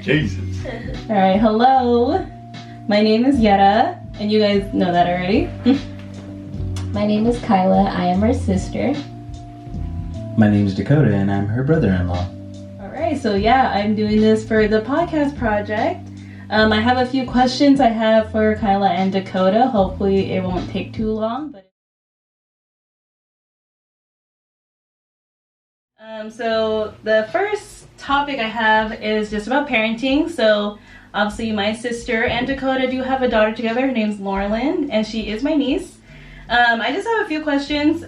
Jesus. All right, hello. My name is Yetta, and you guys know that already. My name is Kyla. I am her sister. My name is Dakota, and I'm her brother-in-law. All right, so yeah, I'm doing this for the podcast project. I have a few questions I have for Kyla and Dakota. Hopefully it won't take too long. So the first topic I have is just about parenting. So obviously my sister and Dakota do have a daughter together. Her name's Lorelyn, and she is my niece. I just have a few questions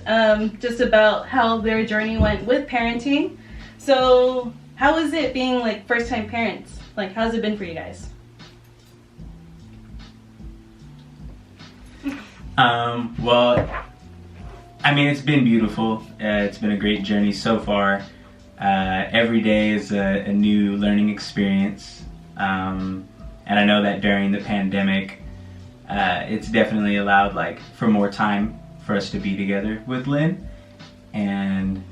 just about how their journey went with parenting. So how is it being like first-time parents? Like, how's it been for you guys? Well, I mean, it's been beautiful. It's been a great journey so far. Every day is a new learning experience. And I know that during the pandemic, it's definitely allowed for more time for us to be together with Lynn. And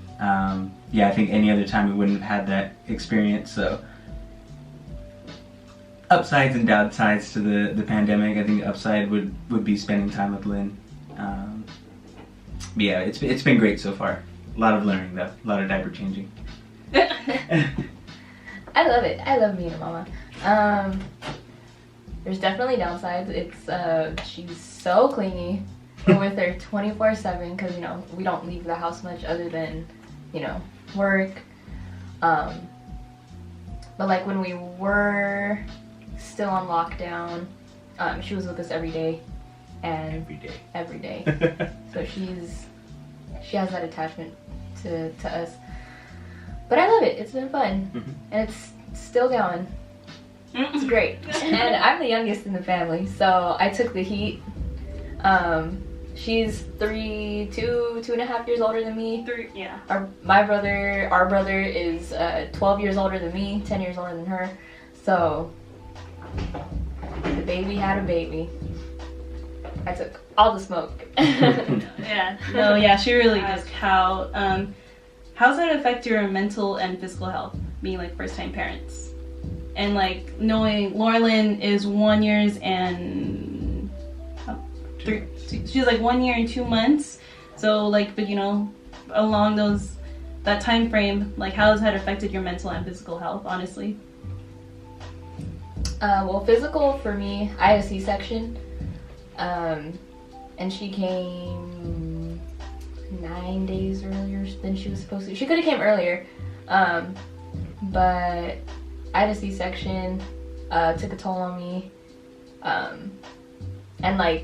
yeah, I think any other time we wouldn't have had that experience. So upsides and downsides to the pandemic. I think the upside would be spending time with Lynn. But yeah, it's been great so far. A lot of learning though, a lot of diaper changing. I love it. I love being a mama. There's definitely downsides. It's she's so clingy. We're with her 24/7 because we don't leave the house much other than work. But like when we were still on lockdown, she was with us every day. And every day. So she has that attachment to us. But I love it. It's been fun. Mm-hmm. And it's still going. It's great. And I'm the youngest in the family, so I took the heat. She's 2.5 years older than me. Yeah. Our brother is 12 years older than me, 10 years older than her. So the baby had a baby. I took all the smoke. Yeah. No, yeah, she really does. How's that affect your mental and physical health, being first-time parents? And knowing Lorelyn is 1 year and she's 1 year and 2 months. So but along that time frame, how has that affected your mental and physical health, honestly? Well, physical for me, I had a C-section. And she came 9 days earlier than she was supposed to. She could have came earlier, but I had a C-section, took a toll on me, and my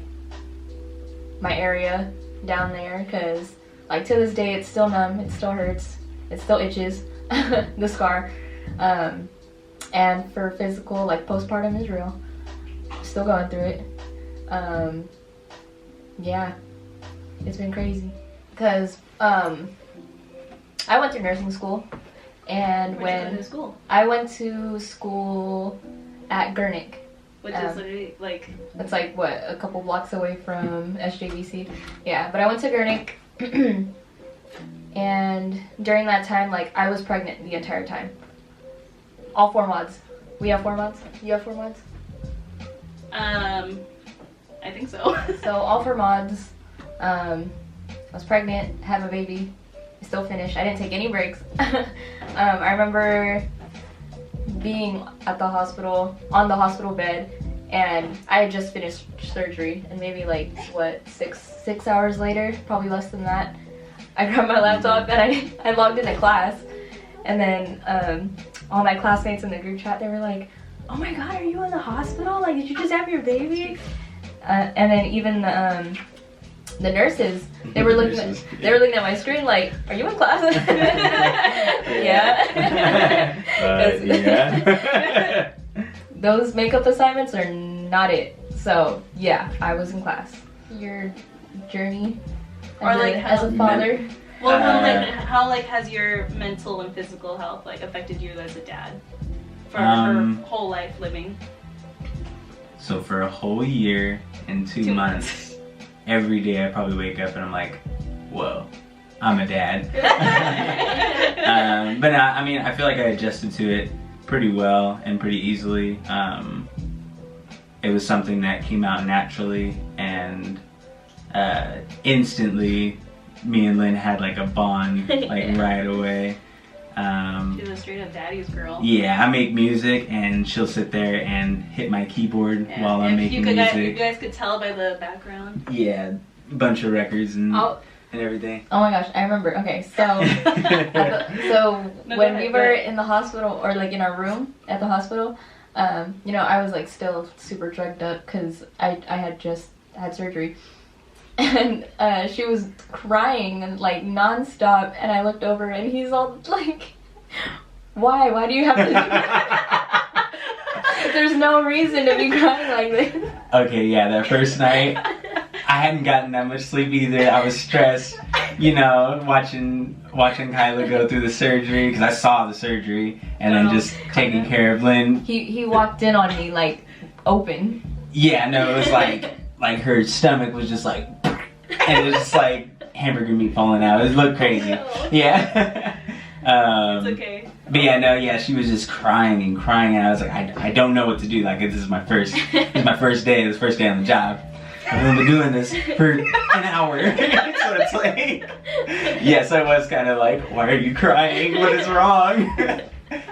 area down there, because to this day it's still numb, it still hurts, it still itches, the scar, and for physical, postpartum is real, still going through it. Yeah, it's been crazy because I went to nursing school, and Where'd you go to school? I went to school at Gurnick, which is literally it's a couple blocks away from SJVC. Yeah, but I went to Gurnick, and during that time, I was pregnant the entire time. All 4 mods. We have 4 mods. You have 4 mods? I think so. So all 4 mods, I was pregnant, had a baby, I still finished. I didn't take any breaks. I remember being at the hospital, on the hospital bed, and I had just finished surgery, and maybe 6 hours later, probably less than that, I grabbed my laptop and I logged into class, and then all my classmates in the group chat, they were like, "Oh my god, are you in the hospital? Did you just have your baby?" And then even the nurses, they were looking at my screen "Are you in class?" Yeah. Yeah. Those makeup assignments are not it. So yeah, I was in class. Your journey as a father. Well, how has your mental and physical health affected you as a dad for her whole life living? So for a whole year and 2 months, every day I probably wake up and I'm like, whoa, I'm a dad. But I mean, I feel like I adjusted to it pretty well and pretty easily. It was something that came out naturally, and instantly me and Lynn had like a bond like right away. She's a straight up daddy's girl. Yeah, I make music and she'll sit there and hit my keyboard while I'm making music. You guys could tell by the background. Yeah, a bunch of records and everything. Oh my gosh, I remember. Okay, so when we were in the hospital, or like in our room at the hospital, you know, I was like still super drugged up because I had just had surgery. And she was crying and like nonstop, and I looked over and he's all like, why do you have to do that? There's no reason to be crying like this. Okay, yeah, that first night I hadn't gotten that much sleep either. I was stressed, you know, watching Kyla go through the surgery, because I saw the surgery, and then just taking care of Lynn. He walked in on me like open. Yeah, no, it was like her stomach was just like, and it was just like hamburger meat falling out. It looked crazy. Yeah. It's okay. But yeah, no, yeah, she was just crying and crying, and I was like, I don't know what to do. Like, this is my first day. This is the first day on the job. I've only been doing this for an hour. So it's like, yes, I was kind of like, why are you crying? What is wrong?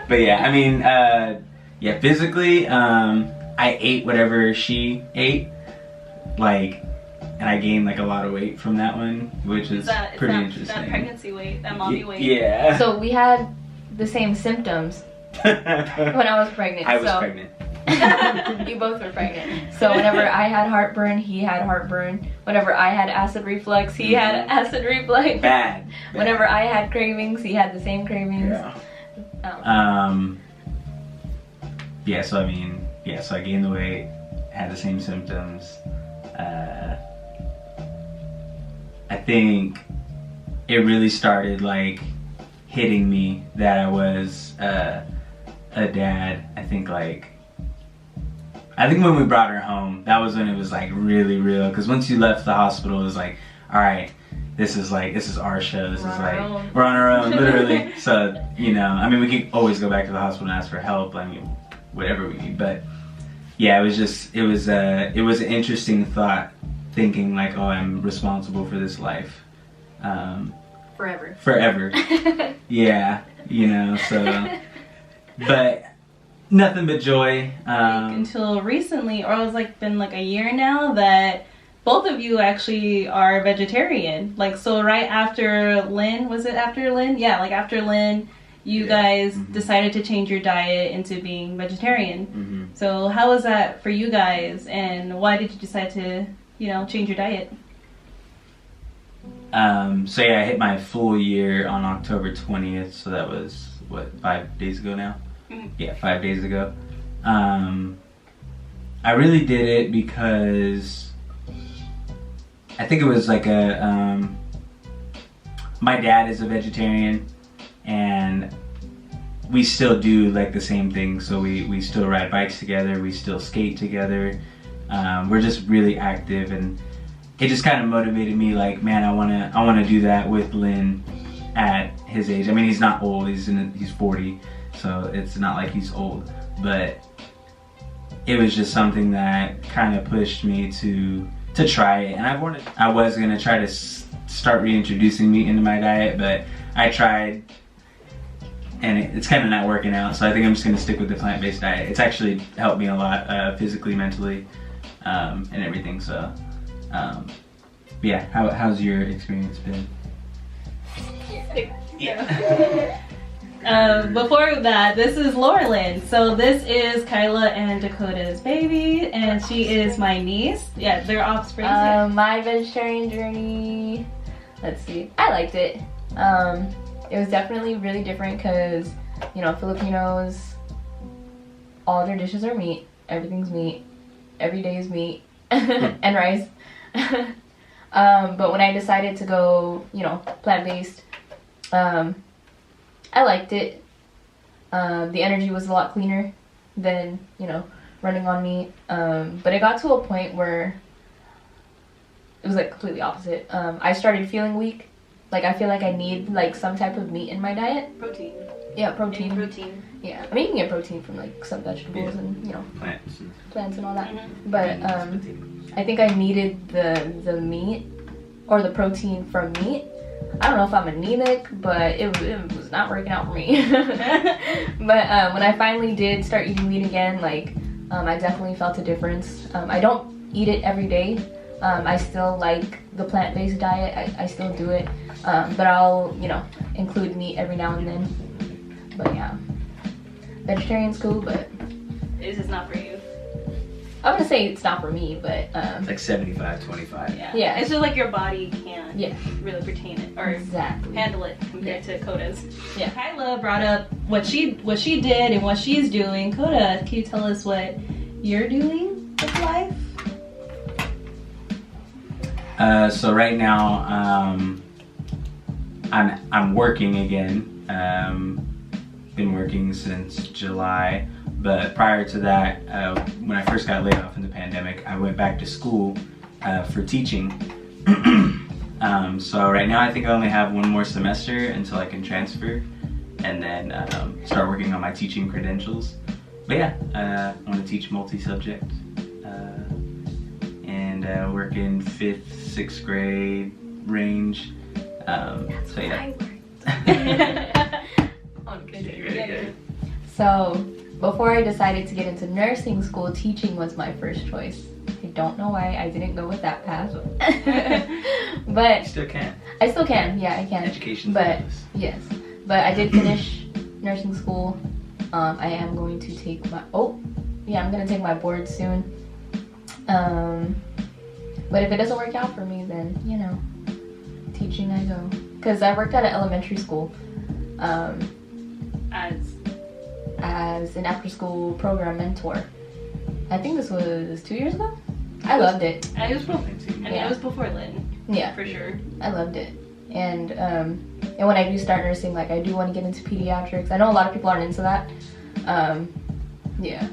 But yeah, I mean, yeah, physically, I ate whatever she ate, like, and I gained like a lot of weight from that one, which is pretty interesting. That pregnancy weight, that mommy weight. Yeah. So we had the same symptoms when I was pregnant. I was pregnant. You both were pregnant. So whenever I had heartburn, he had heartburn. Whenever I had acid reflux, he had acid reflux. Bad. Whenever I had cravings, he had the same cravings. Yeah. Oh. Yeah, so I mean, yeah, so I gained the weight, had the same symptoms. I think it really started like hitting me that I was a dad. I think when we brought her home, that was when it was like really real. Because once you left the hospital, it was like, all right, this is our show. This is like, we're on our own, literally. So, you know, I mean, we could always go back to the hospital and ask for help. I mean, whatever we need. But yeah, it was an interesting thought, thinking like, oh, I'm responsible for this life. Forever. Yeah, you know, so, but nothing but joy. Until recently, or it was like been like a year now, that both of you actually are vegetarian. Like, so right after Lynn, was it after Lynn? Yeah, like after Lynn, you guys decided to change your diet into being vegetarian. So how was that for you guys, and why did you decide to, you know, change your diet? So yeah, I hit my full year on October 20th, so that was, what, 5 days ago now? Yeah, 5 days ago. I really did it because I think it was like my dad is a vegetarian, and we still do like the same thing. So we still ride bikes together, we still skate together. We're just really active, and it just kind of motivated me, like, man, I wanna do that with Lynn at his age. I mean, he's not old, he's 40, so it's not like he's old, but it was just something that kind of pushed me to try it. And I was gonna try to start reintroducing meat into my diet, but I tried, and it's kind of not working out, so I think I'm just gonna stick with the plant-based diet. It's actually helped me a lot, physically, mentally, and everything, so. Yeah, how's your experience been? Yeah. Before that, this is Lorelyn. So this is Kyla and Dakota's baby, and she is my niece. Yeah, they're offspring. My vegetarian journey, let's see, I liked it. It was definitely really different because, you know, Filipinos, all their dishes are meat. Everything's meat. Every day is meat and rice. But when I decided to go, you know, plant-based, I liked it. The energy was a lot cleaner than, you know, running on meat. But it got to a point where it was like completely opposite. I started feeling weak Like I feel like I need like some type of meat in my diet. Protein. Yeah, protein. Any protein. Yeah, I mean you can get protein from like some vegetables and you know plants and all that. Mm-hmm. But I think I needed the meat or the protein from meat. I don't know if I'm anemic, but it was not working out for me. But when I finally did start eating meat again, like I definitely felt a difference. I don't eat it every day. I still like the plant-based diet. I still do it, but I'll include meat every now and then. But yeah, vegetarian's cool, but It's just not for you. I'm gonna say it's not for me, but It's like 75-25. Yeah. It's just like your body can't Yeah. really pertain it or exactly. handle it compared to Coda's. Yeah. Kyla brought up what she did and what she's doing. Coda, can you tell us what you're doing with life? So right now, I'm working again. Been working since July, but prior to that, when I first got laid off in the pandemic, I went back to school for teaching. So right now, I think I only have one more semester until I can transfer, and then start working on my teaching credentials. But yeah, I want to teach multi-subject. And work in 5th, 6th grade range. That's so yeah. So before I decided to get into nursing school, teaching was my first choice. I don't know why I didn't go with that path. But You still can. I still can. Yeah, I can. Education. But yes, but I did finish nursing school. I am going to take my I'm gonna take my board soon. But if it doesn't work out for me, then teaching I go. Because I worked at an elementary school as an after-school program mentor. I think this was 2 years ago. I loved it. It was before Lynn. Yeah, For sure. I loved it. And when I do start nursing, like I do want to get into pediatrics. I know a lot of people aren't into that. Yeah.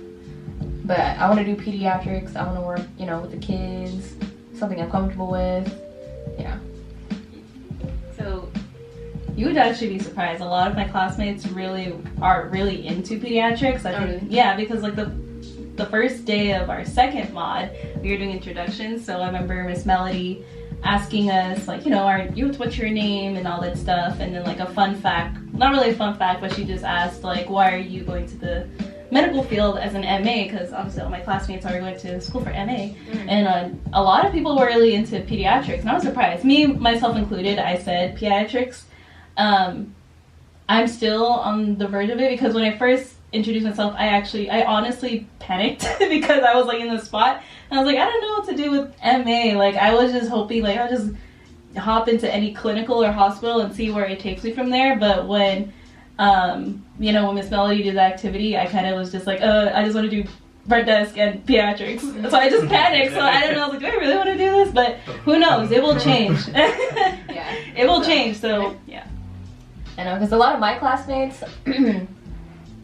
But I want to do pediatrics. I want to work, with the kids. Something I'm comfortable with. Yeah. So you would actually be surprised. A lot of my classmates are really into pediatrics. I think, yeah, because like the first day of our second mod, we were doing introductions. So I remember Miss Melody asking us like, what's your name and all that stuff. And then like a fun fact, not really a fun fact, but she just asked like, why are you going to the medical field as an MA? Because obviously all my classmates are going to school for MA. Mm-hmm. And a lot of people were really into pediatrics, and I was surprised. Me, myself included, I said pediatrics. I'm still on the verge of it because when I first introduced myself, I honestly panicked because I was like in the spot. And I was like, I don't know what to do with MA. Like I was just hoping like I'll just hop into any clinical or hospital and see where it takes me from there. But when when Miss Melody did the activity, I kind of was just like, I just want to do front desk and pediatrics. So I just panicked. So I don't know. I was like, do I really want to do this? But who knows? It will change. Yeah. It will change. So yeah. I know, because a lot of my classmates,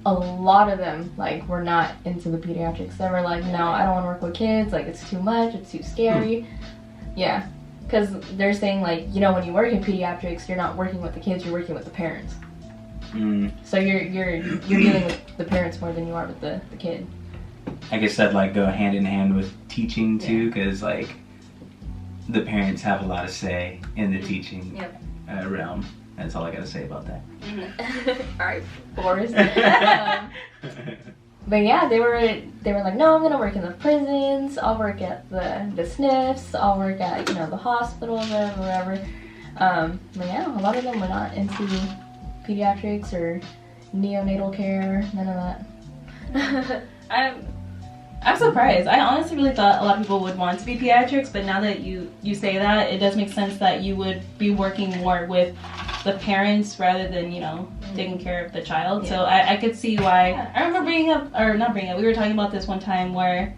a lot of them like were not into the pediatrics. They were like, no, I don't want to work with kids. Like it's too much. It's too scary. Yeah. Because they're saying like, when you work in pediatrics, you're not working with the kids. You're working with the parents. So you're dealing with the parents more than you are with the kid. I guess that'd like go hand in hand with teaching too, because like the parents have a lot of say in the teaching realm. That's all I gotta say about that. Mm-hmm. All right, Boris. But yeah, they were like, no, I'm gonna work in the prisons. I'll work at the SNFs. I'll work at the hospital, whatever. But yeah, a lot of them were not into pediatrics or neonatal care, none of that. I'm surprised. I honestly really thought a lot of people would want to be pediatrics, but now that you say that, it does make sense that you would be working more with the parents rather than, taking care of the child. Yeah. So I could see why. Yeah. I remember we were talking about this one time where,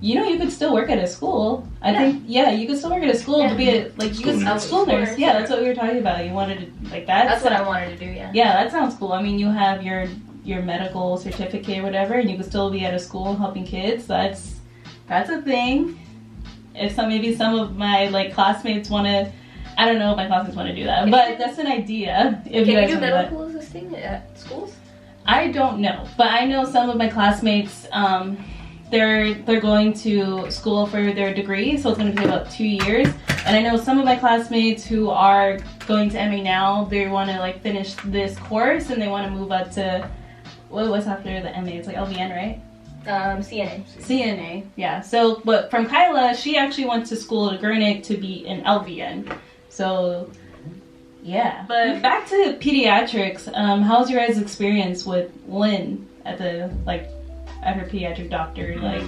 you could still work at a school. I think, you could still work at a school to be a school nurse. Yeah, that's what we were talking about. You wanted to, like, that's what I wanted to do, yeah. Yeah, that sounds cool. I mean, you have your medical certificate or whatever, and you could still be at a school helping kids. That's a thing. If maybe some of my, like, classmates want to I don't know if my classmates want to do that, but that's an idea. If you guys do want to do that. medical assisting at schools? I don't know, but I know some of my classmates. They're going to school for their degree, so it's going to be about 2 years. And I know some of my classmates who are going to MA now. They want to like finish this course and they want to move up to what's after the MA? It's like LVN, right? CNA. CNA, yeah. So, but from Kyla, she actually went to school at Gurnick to be an LVN. So, yeah. But back to pediatrics. How's your guys' experience with Lynn at her pediatric doctor? Like,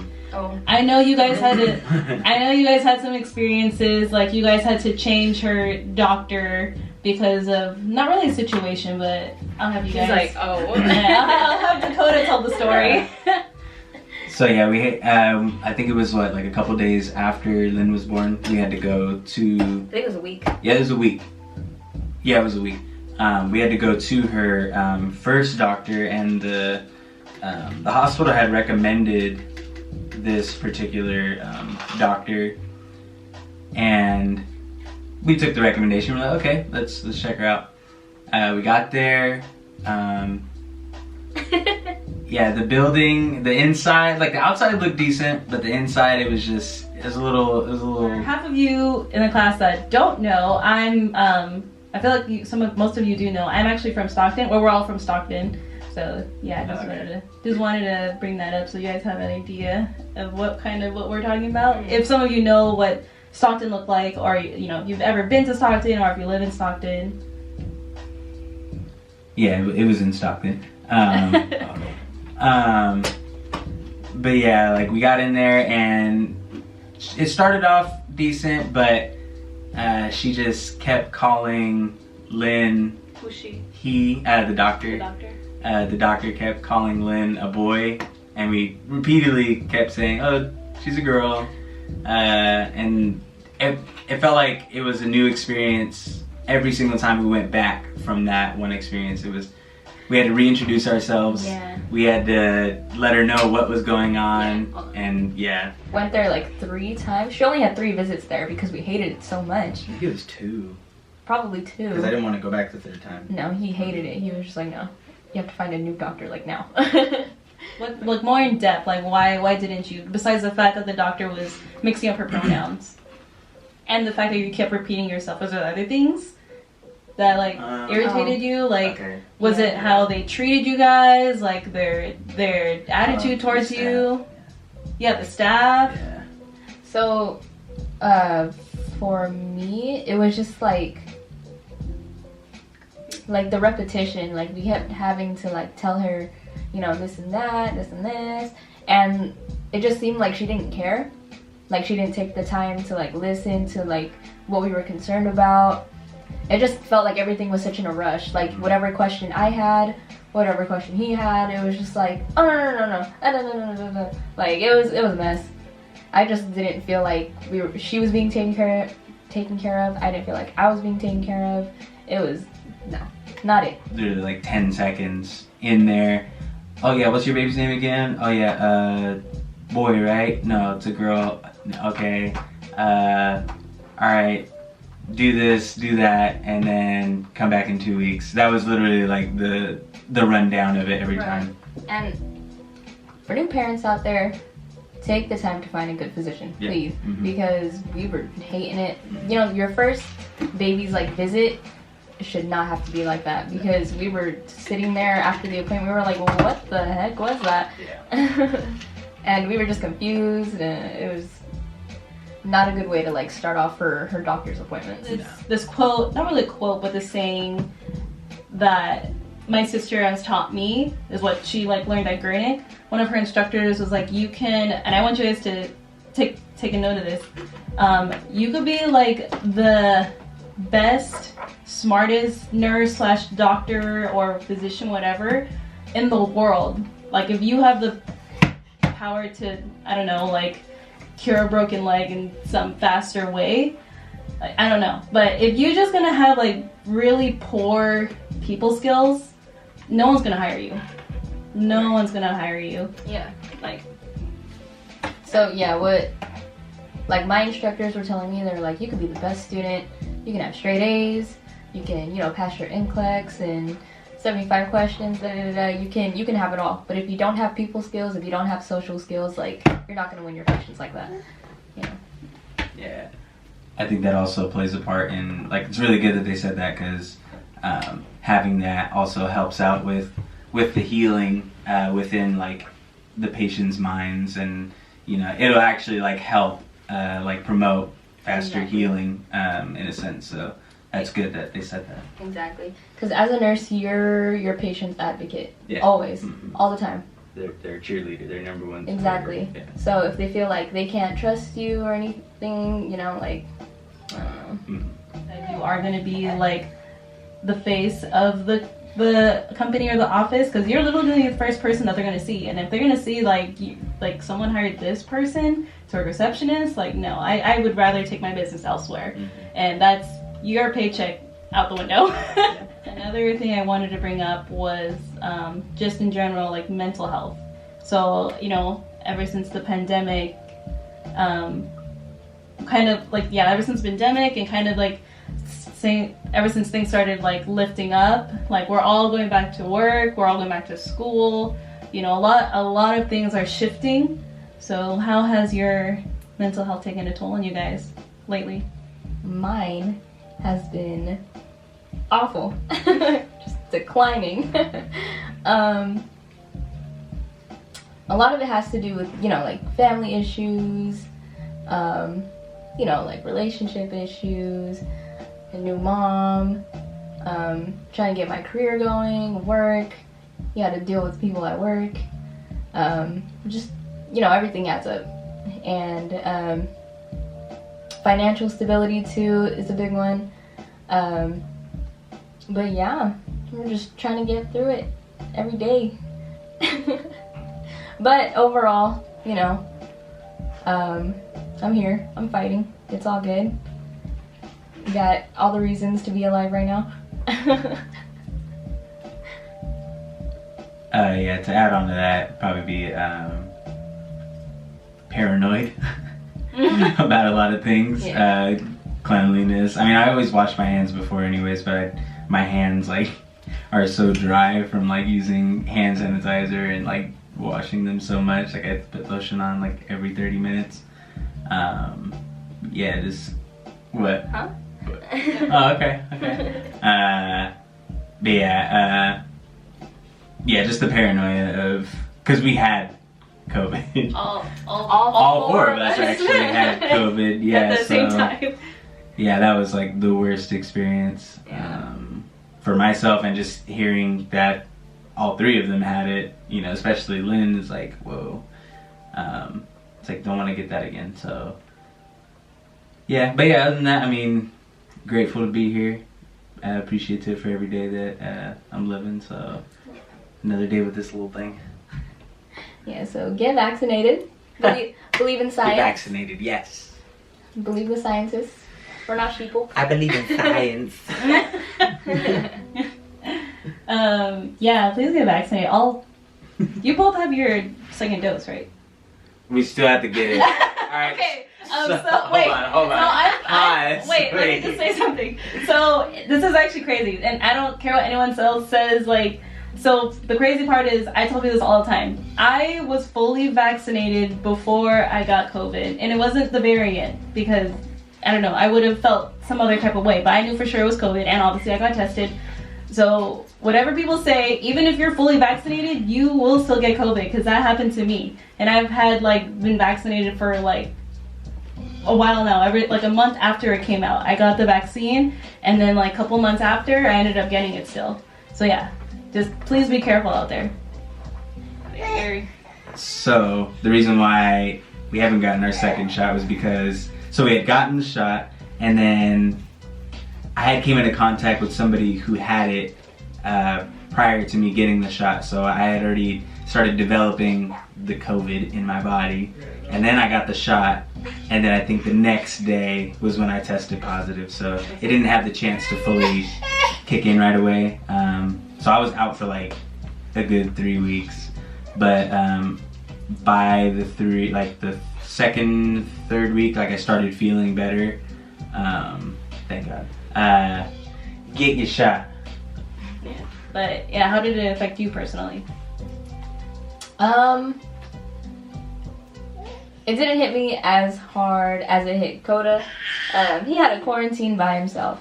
I know you guys had to. I know you guys had some experiences. Like, you guys had to change her doctor because of not really a situation, but I'll have you guys. She's like, oh. Yeah, I'll have Dakota tell the story. So yeah, we I think it was like a couple days after Lynn was born, we had to go to. I think it was a week. Yeah, it was a week. Yeah, it was a week. We had to go to her first doctor, and the hospital had recommended this particular doctor, and we took the recommendation. We're like, okay, let's check her out. We got there. Yeah, the building, the inside, like the outside looked decent, but the inside it was a little. For half of you in the class that don't know, I feel like most of you do know. I'm actually from Stockton. Well, we're all from Stockton. So yeah, I just wanted to bring that up so you guys have an idea of what we're talking about. If some of you know what Stockton looked like, or if you've ever been to Stockton, or if you live in Stockton. Yeah, it was in Stockton. But yeah, like we got in there and it started off decent, but she just kept calling Lynn. Who's she? The doctor. The doctor. The doctor kept calling Lynn a boy, and we repeatedly kept saying, "Oh, she's a girl," and it felt like it was a new experience every single time we went back from that one experience. We had to reintroduce ourselves. Yeah. We had to let her know what was going on, and yeah. Went there like 3 times. She only had 3 visits there because we hated it so much. I think it was 2. Probably 2. Because I didn't want to go back the 3rd time. No, he hated it. He was just like, no, you have to find a new doctor like now. Like more in depth, like why didn't you? Besides the fact that the doctor was mixing up her pronouns, and the fact that you kept repeating yourself, was there other things that irritated you? Like, was it how they treated you guys? Like their attitude towards you? Yeah, the staff. Yeah. So, for me, it was just like the repetition. Like we kept having to tell her, this and that, this and this, and it just seemed like she didn't care. Like she didn't take the time to listen to what we were concerned about. It just felt like everything was such in a rush. Like whatever question I had, whatever question he had, it was just like, oh no. Like it was a mess. I just didn't feel like she was being taken care of. I didn't feel like I was being taken care of. It was not it. Literally 10 seconds in there. Oh yeah, what's your baby's name again? Oh yeah, boy, right? No, it's a girl. Okay. Alright. Do this, do that, and then come back in 2 weeks. That was literally the rundown of it every time. And for new parents out there, take the time to find a good physician, please. Mm-hmm. Because we were hating it. Your first baby's visit should not have to be like that, because we were sitting there after the appointment, we were like, well, what the heck was that? Yeah. And we were just confused, and it was not a good way to start off her doctor's appointments. This quote, not really a quote, but the saying that my sister has taught me is what she learned at Gurnick. One of her instructors was you can, and I want you guys to take a note of this. You could be the best, smartest nurse / doctor or physician, whatever, in the world. If you have the power to, I don't know, cure a broken leg in some faster way, I don't know. But if you're just gonna have really poor people skills, no one's gonna hire you. No one's gonna hire you. Yeah. So yeah, what my instructors were telling me, they're you could be the best student, You can have straight A's. You can, you know, pass your NCLEX and 75 questions. You can have it all. But if you don't have people skills, if you don't have social skills, like, you're not gonna win your patients like that. You know. Yeah, I think that also plays a part in, like, it's really good that they said that, because having that also helps out with the healing within, like, the patient's minds, and, you know, it'll actually, like, help like promote faster healing in a sense. So that's good that they said that. Exactly, because as a nurse, you're your patient's advocate. Yeah. Always, all the time. They're cheerleader. They're number one. Exactly. Yeah. So if they feel like they can't trust you or anything, you know, like, I don't know. That you are going to be like the face of the company or the office, because you're literally the first person that they're going to see. And if they're going to see like someone hired this person to a receptionist, like, no, I would rather take my business elsewhere. And that's your paycheck out the window. Another thing I wanted to bring up was just in general, like, mental health. So, you know, ever since the pandemic, kind of like, yeah, ever since pandemic and kind of like ever since things started like lifting up, like, we're all going back to work, we're all going back to school, you know, a lot of things are shifting. So how has your mental health taken a toll on you guys lately? Mine has been awful. Just declining. A lot of it has to do with, you know, like, family issues, you know, like, relationship issues, a new mom, trying to get my career going, work, you had to deal with people at work, just, you know, everything adds up. And financial stability too is a big one. But yeah, we're just trying to get through it every day. But overall, you know, I'm here, I'm fighting, it's all good. We got all the reasons to be alive right now. Yeah, to add on to that, probably be paranoid about a lot of things. Yeah. Cleanliness. I mean, I always wash my hands before anyways, but my hands, like, are so dry from, like, using hand sanitizer and, like, washing them so much. Like, I have to put lotion on, like, every 30 minutes. Yeah, just... What? Huh? Oh, okay. But yeah, yeah, just the paranoia of, because we had COVID. All four of us actually had COVID. Yeah, at the same time. Yeah, that was like the worst experience for myself, and just hearing that all three of them had it. You know, especially Lynn is like, whoa. It's like, don't want to get that again. So yeah, but yeah, other than that, I mean, grateful to be here. Appreciative for every day that I'm living. So another day with this little thing. Yeah, so get vaccinated. Believe in science. Get vaccinated, yes. Believe the scientists. We're not sheeple. I believe in science. Yeah, please get vaccinated. You both have your second dose, right? We still have to get it. Alright. Okay. Wait. Hold on. Wait, let me just say something. So this is actually crazy, and I don't care what anyone else says. Like, so the crazy part is, I tell people this all the time. I was fully vaccinated before I got COVID, and it wasn't the variant, because I don't know, I would have felt some other type of way, but I knew for sure it was COVID, and obviously I got tested. So whatever people say, even if you're fully vaccinated, you will still get COVID, because that happened to me, and I've had been vaccinated for a while now. Like a month after it came out, I got the vaccine, and then a couple months after, I ended up getting it still. So yeah, just please be careful out there. So the reason why we haven't gotten our second shot was because, so we had gotten the shot, and then I had came into contact with somebody who had it prior to me getting the shot. So I had already started developing the COVID in my body, and then I got the shot, and then I think the next day was when I tested positive. So it didn't have the chance to fully kick in right away. So I was out for a good 3 weeks, but by the second, third week, I started feeling better. Thank God. Get your shot. Yeah. But yeah, how did it affect you personally? It didn't hit me as hard as it hit Dakota. He had a quarantine by himself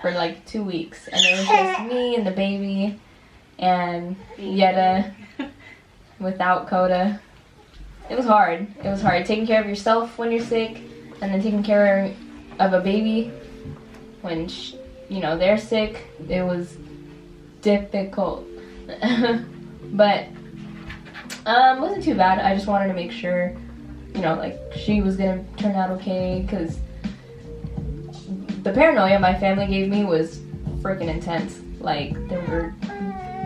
for like 2 weeks, and it was just me and the baby and Yetta without Coda. It was hard. It was hard taking care of yourself when you're sick, and then taking care of a baby when they're sick. It was difficult, but it wasn't too bad. I just wanted to make sure, like she was gonna turn out okay, because the paranoia my family gave me was freaking intense. Like, they were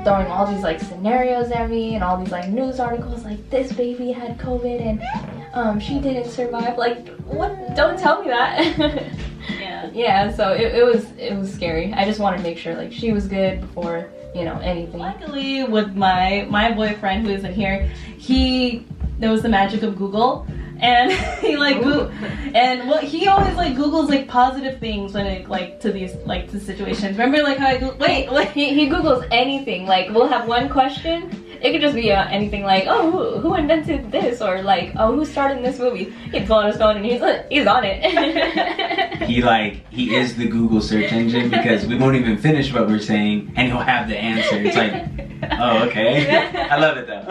throwing all these like scenarios at me and all these like news articles, like this baby had COVID and she didn't survive. Like, what? Don't tell me that. Yeah. So it was scary. I just wanted to make sure like she was good before anything. Luckily, with my boyfriend who isn't here, there was the magic of Google, and he he always like Googles like positive things when it like to these like to situations. Remember like how he Googles anything. Like, we'll have one question. It could just be anything like, oh, who invented this, or like, oh, who started in this movie? He'd pull out his phone and he's on it. He is the Google search engine, because we won't even finish what we're saying and he'll have the answer. It's like, oh, okay. I love it though.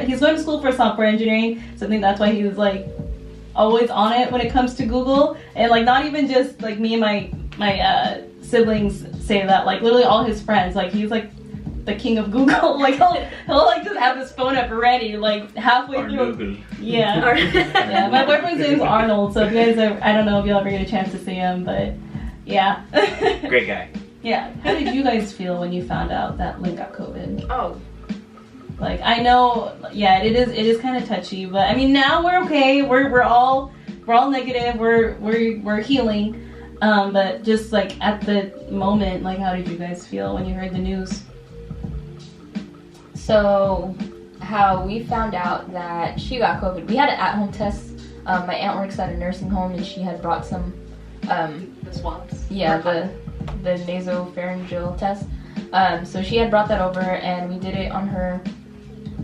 He's going to school for software engineering, so I think that's why he's like always on it when it comes to Google. And like, not even just like me and my siblings say that, like literally all his friends, like he's like the king of Google. Like he'll like just have his phone up ready, like halfway through. Google. Yeah. Yeah. My boyfriend's name's Arnold, so if you guys I don't know if you'll ever get a chance to see him, but yeah. Great guy. Yeah. How did you guys feel when you found out that Lynn got COVID? Oh. Like, I know, yeah, it is kind of touchy, but I mean, now we're okay. We're all negative. We're healing. But just like at the moment, like, how did you guys feel when you heard the news? So, how we found out that she got COVID, we had an at-home test. My aunt works at a nursing home, and she had brought some The swabs. Yeah, the nasopharyngeal test. So she had brought that over, and we did it on her,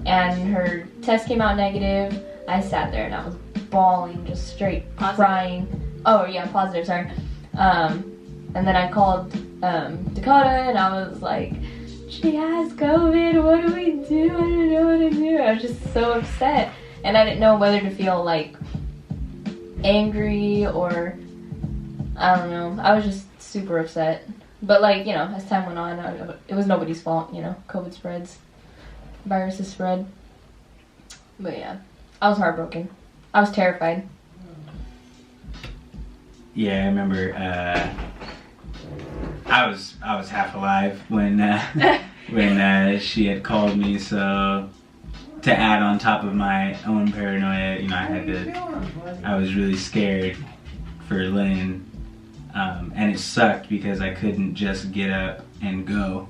and her test came out negative. I sat there and I was bawling, just straight crying. Oh yeah, positive, sorry. And then I called Dakota, and I was like, she has COVID, what do we do? I don't know what to do. I was just so upset, and I didn't know whether to feel like angry or, I don't know. I was just super upset. But like, as time went on, it was nobody's fault, COVID spreads. Viruses spread. But yeah, I was heartbroken. I was terrified. Yeah, I remember I was half alive when she had called me, so to add on top of my own paranoia, I was really scared for Lynn. And it sucked because I couldn't just get up and go.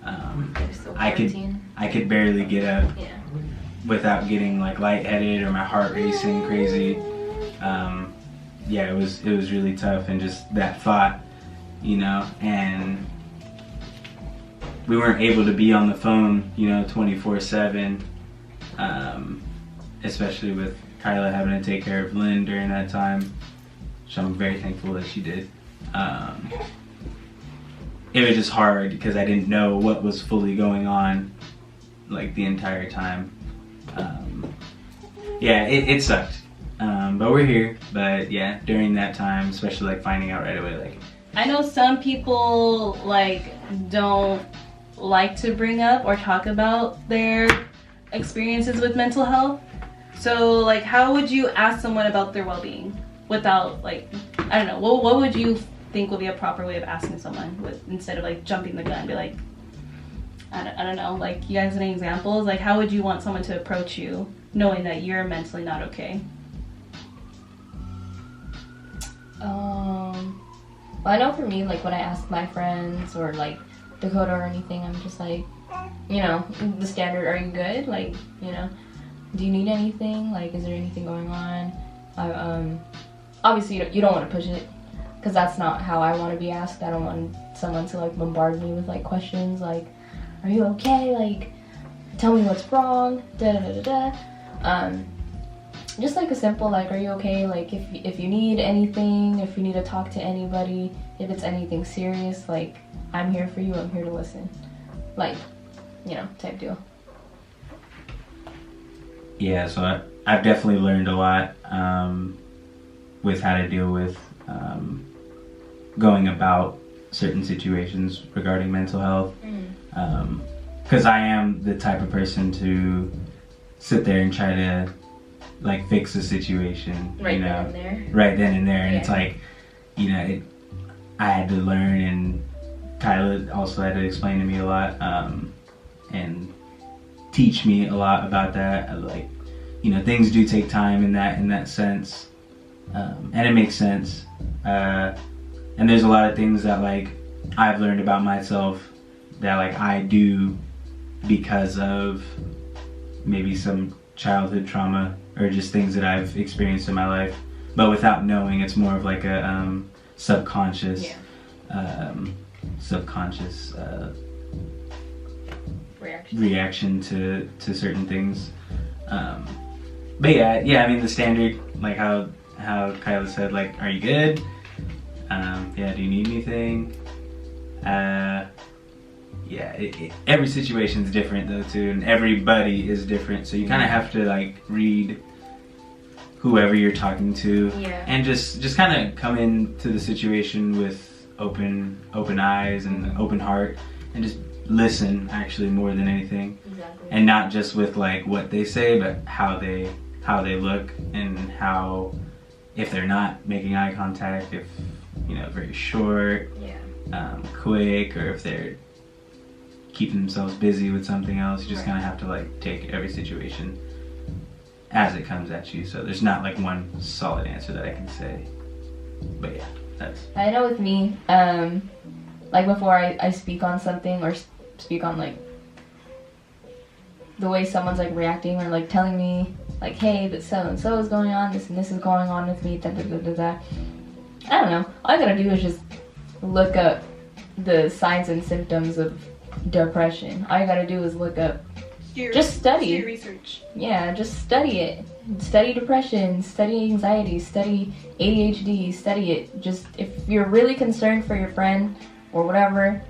I could barely get up without getting like lightheaded or my heart racing crazy. It was really tough, and just that thought, and we weren't able to be on the phone, 24/7, especially with Kyla having to take care of Lynn during that time. So I'm very thankful that she did. It was just hard because I didn't know what was fully going on, like the entire time. It sucked. But we're here. But yeah, during that time, especially like finding out right away, like, I know some people like don't like to bring up or talk about their experiences with mental health. So like, how would you ask someone about their well-being without like, I don't know, what would you think would be a proper way of asking someone instead of like jumping the gun? Be like, I don't know, like, you guys have any examples? Like, how would you want someone to approach you knowing that you're mentally not okay? Well, I know for me, like when I ask my friends or like Dakota or anything, I'm just like, the standard, are you good? Like, do you need anything? Like, is there anything going on? Obviously you don't want to push it. because that's not how I want to be asked. I don't want someone to like bombard me with like questions like, are you okay? Like, tell me what's wrong. Da da da da da. Just like a simple like, are you okay? Like if you need anything, if you need to talk to anybody, if it's anything serious, like I'm here for you. I'm here to listen. Like, you know, type deal. Yeah, so I've definitely learned a lot with how to deal with going about certain situations regarding mental health. Because I am the type of person to sit there and try to like fix a situation, Right you know, then and there. right then and there. And Yeah. it's like, you know, I had to learn, and Kyla also had to explain to me a lot and teach me a lot about that. Like, you know, things do take time in that sense, and it makes sense. And there's a lot of things that like I've learned about myself that like I do because of maybe some childhood trauma or just things that I've experienced in my life, but without knowing. It's more of like a subconscious reaction to certain things. But yeah, I mean the standard, like how Kyla said, like, are you good? Yeah, do you need anything? Every situation is different though too, and everybody is different, so you kind of have to like read whoever you're talking to, and just kind of come into the situation with open eyes and open heart, and just listen actually more than anything. Exactly. And not just with like what they say, but how they look, and how, if they're not making eye contact, if, you know, very short, quick, or if they're keeping themselves busy with something else. You just kind of have to like take every situation as it comes at you. So there's not like one solid answer that I can say. But yeah, that's. I know with me, like before I speak on something or speak on like the way someone's like reacting or like telling me like, hey, that so and so is going on, this and this is going on with me, da da da da da. I don't know. All I gotta do is just look up the signs and symptoms of depression. All you gotta do is look up. Just study. Do your research. Yeah, just study it. Study depression, study anxiety, study ADHD, study it. Just if you're really concerned for your friend or whatever,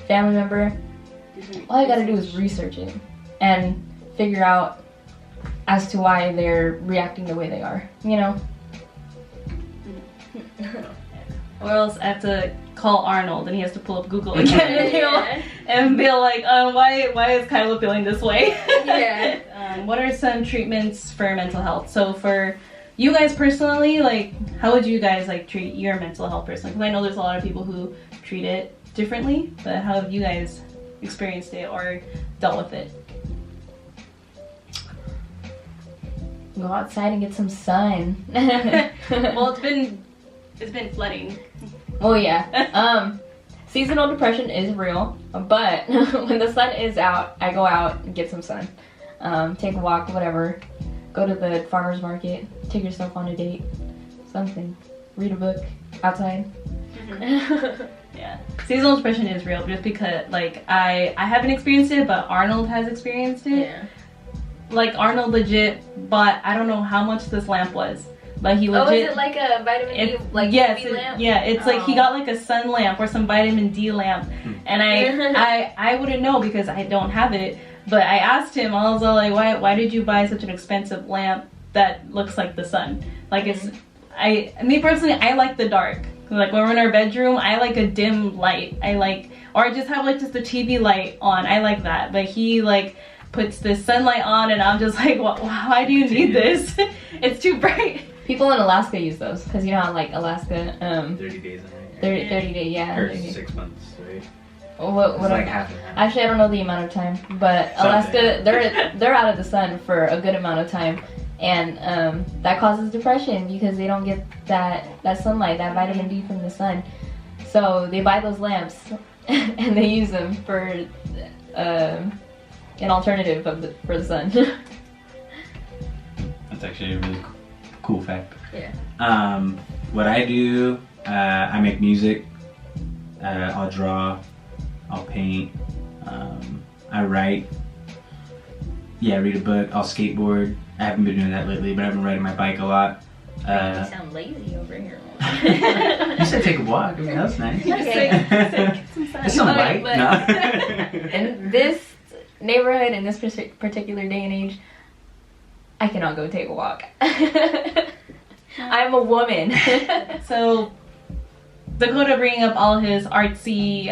family member, all you gotta do is research it and figure out as to why they're reacting the way they are, you know? Or else I have to call Arnold and he has to pull up Google again and be like, why is Kyla feeling this way? What are some treatments for mental health? So for you guys personally, like, how would you guys like treat your mental health personally? Because I know there's a lot of people who treat it differently, but how have you guys experienced it or dealt with it? Go outside and get some sun. Well, it's been flooding. Oh yeah. Seasonal depression is real, but when the sun is out, I go out and get some sun. Take a walk, whatever. Go to the farmer's market, take yourself on a date, something. Read a book outside. Yeah. Seasonal depression is real just because like I haven't experienced it, but Arnold has experienced it. Yeah. Like Arnold legit bought, I don't know how much this lamp was, but he legit. Oh, is it like a vitamin D, like UV lamp? Yeah, it's like he got like a sun lamp or some vitamin D lamp, and I wouldn't know because I don't have it. But I asked him, I was all like, why did you buy such an expensive lamp that looks like the sun? Like me personally, I like the dark. Like when we're in our bedroom, I like a dim light. Or just have like just a TV light on. I like that. But he like puts this sunlight on and I'm just like, why do you need this? It's too bright. People in Alaska use those because you know how like Alaska 30 days, I think. 30 days, yeah. Or 6 months, right? What like half and half. Actually, I don't know the amount of time, but Alaska, they're out of the sun for a good amount of time, and that causes depression because they don't get that sunlight, that vitamin D from the sun. So they buy those lamps and they use them for an alternative for the sun. That's actually a really cool fact. Yeah. What I do, I make music. I'll draw. I'll paint. I write. Yeah, read a book. I'll skateboard. I haven't been doing that lately, but I've been riding my bike a lot. You sound lazy over here. You said take a walk. I mean, that's nice. Okay. It's not Okay, bike. but- No. In this neighborhood, in this particular day and age, I cannot go take a walk. I'm a woman. So Dakota bringing up all his artsy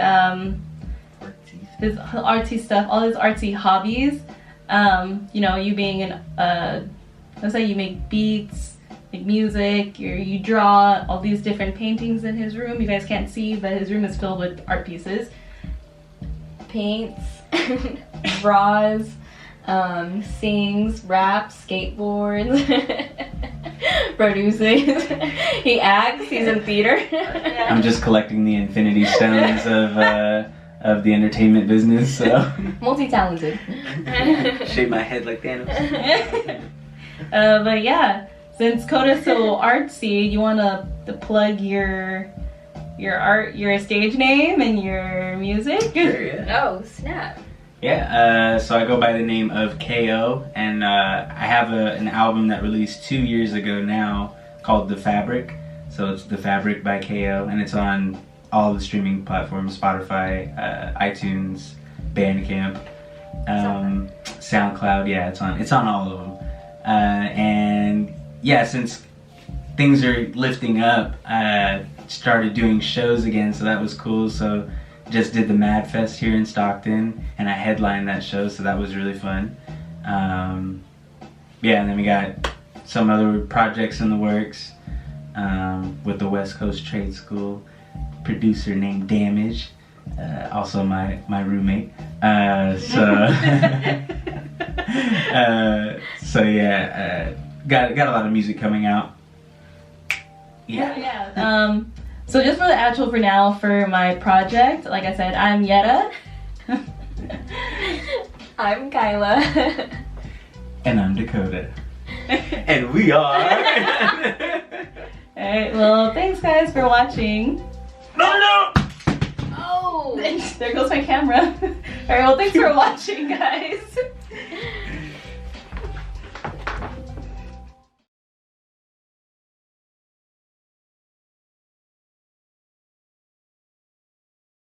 stuff, all his artsy hobbies. You know, you being let's say you make beats, make music, you draw all these different paintings in his room. You guys can't see, but his room is filled with art pieces. Paints, draws, sings, raps, skateboards, produces. He acts. He's in theater. I'm just collecting the infinity stones of the entertainment business. So Multi-talented. shave my head like Thanos. But yeah, since Coda's so artsy, you want to plug your art, your stage name, and your music? Sure, yeah. Oh, snap. Yeah, so I go by the name of KO, and I have an album that released 2 years ago now called The Fabric. So it's The Fabric by KO, and it's on all the streaming platforms, Spotify, iTunes, Bandcamp, SoundCloud. Yeah, it's on all of them. And yeah, since things are lifting up, started doing shows again, so that was cool. So just did the Mad Fest here in Stockton, and I headlined that show, so that was really fun. Yeah, and then we got some other projects in the works with the West Coast Trade School producer named Damage, also my roommate. So yeah, got a lot of music coming out. Yeah. So just for the actual for now for my project, like I said, I'm Yetta. I'm Kyla. And I'm Dakota. And we are. Alright, well, thanks guys for watching. No! Oh! There goes my camera. Alright, well, thanks for watching, guys.